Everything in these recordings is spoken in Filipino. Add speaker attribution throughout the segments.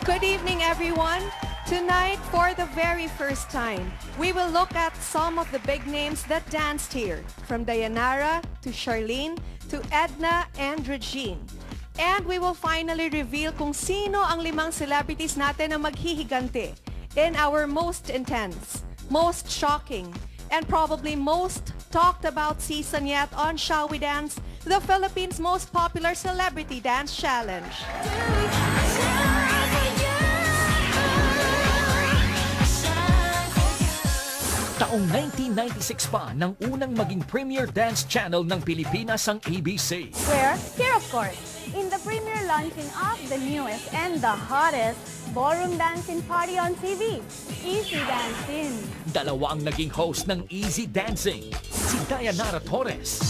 Speaker 1: Good evening, everyone. Tonight, for the very first time, we will look at some of the big names that danced here, from Dayanara to Charlene to Edna and Regine. And we will finally reveal kung sino ang 5 celebrities natin na maghihigante in our most intense, most shocking, and probably most talked about season yet on Shall We Dance, the Philippines' most popular celebrity dance challenge.
Speaker 2: Taong 1996 pa nang unang maging premier dance channel ng Pilipinas ang ABC.
Speaker 3: Where, here of course, in the premiere launching of the newest and the hottest ballroom dancing party on TV, Easy Dancing.
Speaker 2: Dalawa ang naging host ng Easy Dancing, si Dayanara Torres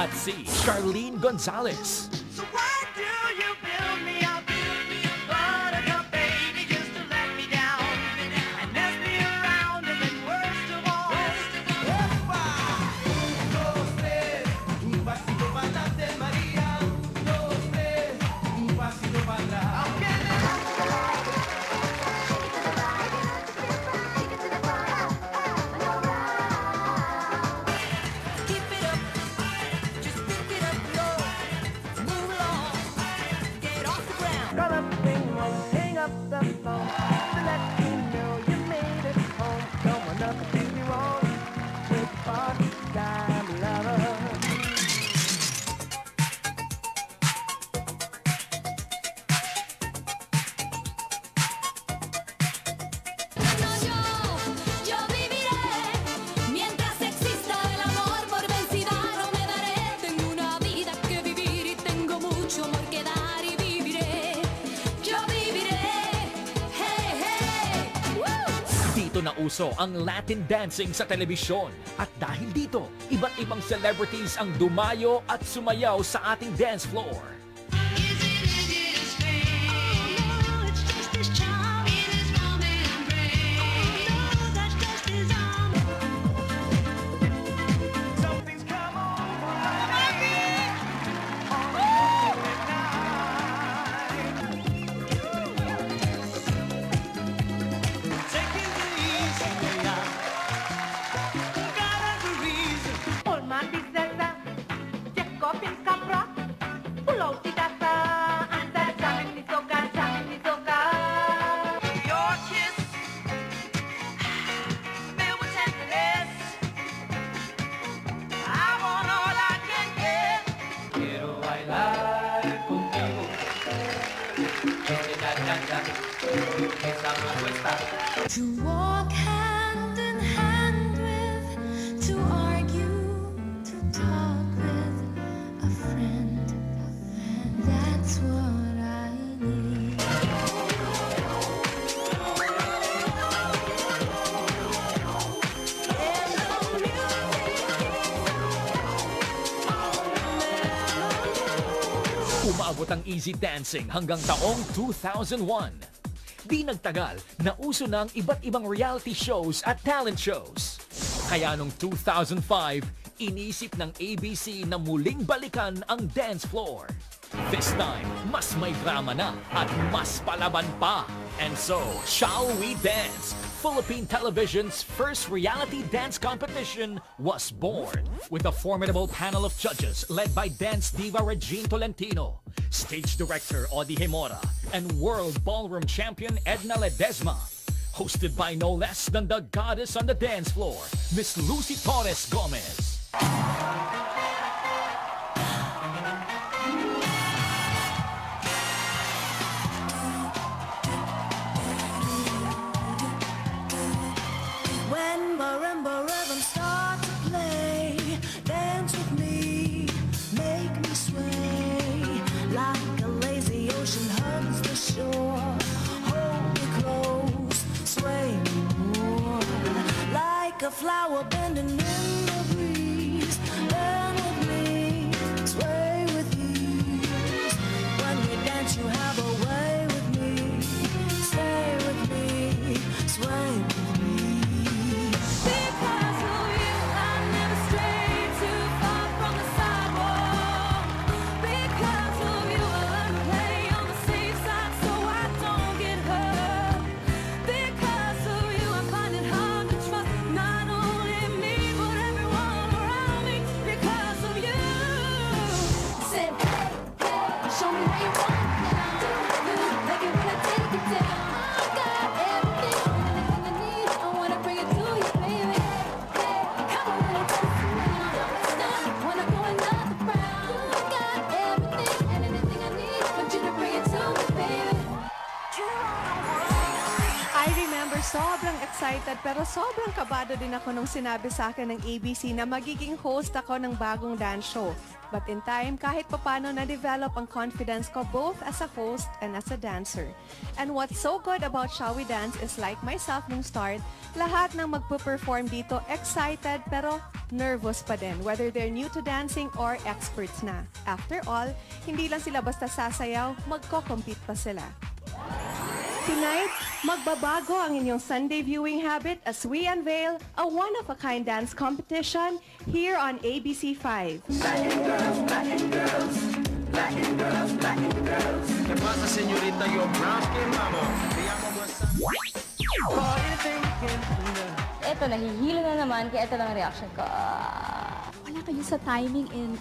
Speaker 2: at si Charlene Gonzalez.
Speaker 4: So why do you build me up, buttercup baby, just to let me down and mess me around, and then worst of all, dos, tres, un pasito para adelante, María, dos, tres, un pasito para atrás. Hang up the phone to let me know you made it home. Don't want nothing to be wrong with part-time lover.
Speaker 5: Yo viviré mientras exista el amor, por vencida no me daré. Tengo una vida que vivir y tengo mucho amor que dar y viviré. Yo viviré, hey, hey, woo!
Speaker 2: Dito na uso ang Latin dancing sa telebisyon. At dahil dito, iba't ibang celebrities ang dumayo at sumayaw sa ating dance floor.
Speaker 4: Something's come over me. Taking the easy way out. God has a reason.
Speaker 6: Olma Dizesa, Jacobin Capra, Pulau Sidata, Anda Jamin Nisoka,
Speaker 4: Your kiss filled with tenderness. I want all I can get. Quiero bailar contigo. Esa me cuesta.
Speaker 5: To walk hand in hand with, to argue, to talk with a friend. That's what I need.
Speaker 2: Umabot ang Easy Dancing hanggang taong 2001. Di nagtagal, nauso na ang iba't ibang reality shows at talent shows. Kaya noong 2005, inisip ng ABC na muling balikan ang dance floor. This time, mas may drama na at mas palaban pa. And so, Shall We Dance Philippine television's first reality dance competition was born with a formidable panel of judges led by dance diva Regine Tolentino, stage director Audie Hemora, and world ballroom champion Edna Ledesma. Hosted by no less than the goddess on the dance floor, Miss Lucy Torres Gomez.
Speaker 5: When marimba rhythms start to play, dance with me, make me sway like a lazy ocean hugs the shore. Hold me close, sway me more like a flower bending in the breeze. Bend with me, sway with ease. When we dance, you have a way with me. Stay with me, sway with me. Because of you, I never stray too far from the sidewalk. Because of you, I learn to play on the safe side so I don't get hurt. Because of you, I find it hard to trust not only me but everyone around me. Because of you. Said, hey, hey, show me how you want it now. Like it when I take it down. I got everything I need. I wanna bring it to you, baby. Hey, come on, little dance now. Stop, wanna go another round. I got everything and anything I need. Want you to bring it to me, baby.
Speaker 1: I remember sobrang excited pero sobrang kabado din ako nung sinabi sa akin ng ABC na magiging host ako ng bagong dance show. But in time, kahit papano na-develop ang confidence ko both as a host and as a dancer. And what's so good about Shall We Dance is like myself nung start, lahat ng magpo-perform dito excited pero nervous pa din, whether they're new to dancing or experts na. After all, hindi lang sila basta sasayaw, magko-compete pa sila. Tonight, magbabago ang inyong Sunday viewing habit as we unveil a one-of-a-kind dance competition here on ABC5.
Speaker 7: ¿Qué pasa, señorita? Your brown skin mama.
Speaker 8: Eto, nahihilo na naman, kaya ito lang ang reaction ko.
Speaker 3: Wala kayo sa timing in,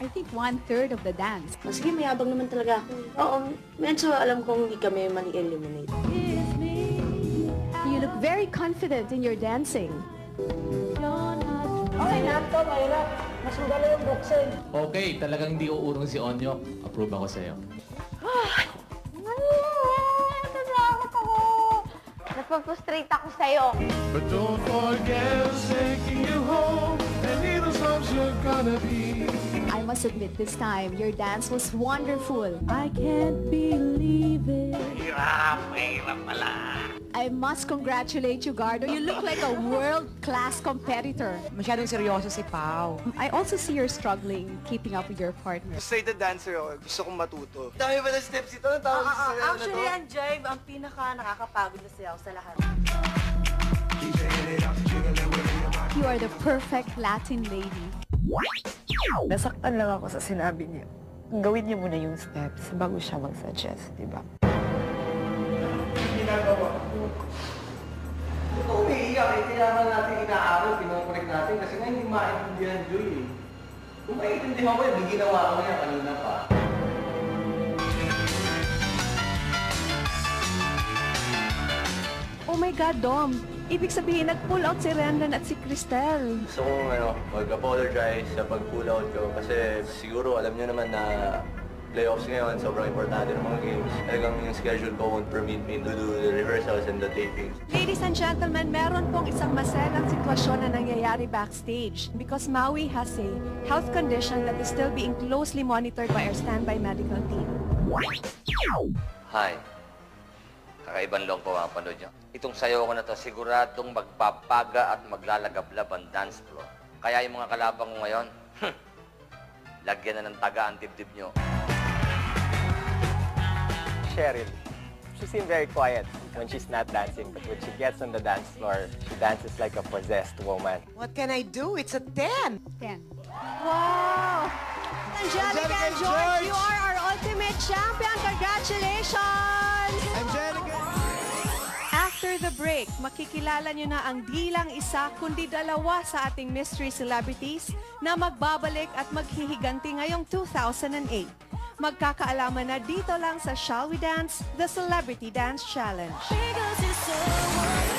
Speaker 3: I think, 1/3 of the dance.
Speaker 9: Sige, mayabang naman talaga ako. Oo, medyo alam kong hindi kami mani-eliminate.
Speaker 3: You look very confident in your dancing.
Speaker 9: Okay na to, mahirap. Mas magala yung boxing.
Speaker 10: Okay, talagang hindi uurong si Onyok. Approve ako sa'yo.
Speaker 8: Natatakot ako. Napapfrustrate ako sa'yo.
Speaker 7: But don't forget who's taking you home, and neither songs you're gonna be.
Speaker 3: I must admit, this time, your dance was wonderful. I can't believe it.
Speaker 7: Hirap pala.
Speaker 3: I must congratulate you, Gardo. You look like a world-class competitor.
Speaker 11: Masyadong seryoso si Pao.
Speaker 3: I also see you're struggling keeping up with your partner.
Speaker 12: Frustrated dancer ako. Gusto kong matuto. Dami ba na steps ito? Tawag sa sayaw na to?
Speaker 9: Actually, ang jive, ang pinaka nakakapagod na sayaw sa lahat.
Speaker 3: You are the perfect Latin lady.
Speaker 11: Nasaktan lang ako sa sinabi niya. Gawin niya muna yung steps bago siya mag-suggest, di ba?
Speaker 12: Ginagawa ko. Ito umiiyak eh. Kailangan natin inaaral, pinokorek natin kasi nga hindi maintindihan Joy eh. Kung maintindihan ko yung ginawa ko niya kanina pa.
Speaker 1: Oh my God, Dom! Ibig sabihin, nag-pull out si Rendan at si Cristel.
Speaker 13: Gusto kong mag-apologize sa pag-pull out ko kasi siguro alam niyo naman na playoffs ngayon, sobrang importante ng mga games. Talagang yung schedule ko won't permit me to do the rehearsals and the tapings.
Speaker 1: Ladies and gentlemen, meron pong isang maselang sitwasyon na nangyayari backstage because Maui has a health condition that is still being closely monitored by our standby medical team.
Speaker 14: Hi. Kakaibang long po ang panood niyo. Itong sayo ko na to, siguradong magpapaga at maglalagablab ang dance floor. Kaya yung mga kalabang ko ngayon, lagyan na ng taga ang dibdib niyo.
Speaker 15: Cheryl, she seemed very quiet when she's not dancing, but when she gets on the dance floor, she dances like a possessed woman.
Speaker 11: What can I do? It's a 10.
Speaker 3: 10.
Speaker 1: Wow! Angelica and George, you are our ultimate champion! Congratulations!
Speaker 12: Angelica!
Speaker 1: After After the break, makikilala nyo na ang di lang isa kundi dalawa sa ating mystery celebrities na magbabalik at maghihiganti ngayong 2008. Magkakaalaman na dito lang sa Shall We Dance? The Celebrity Dance Challenge.
Speaker 5: Because you're so happy.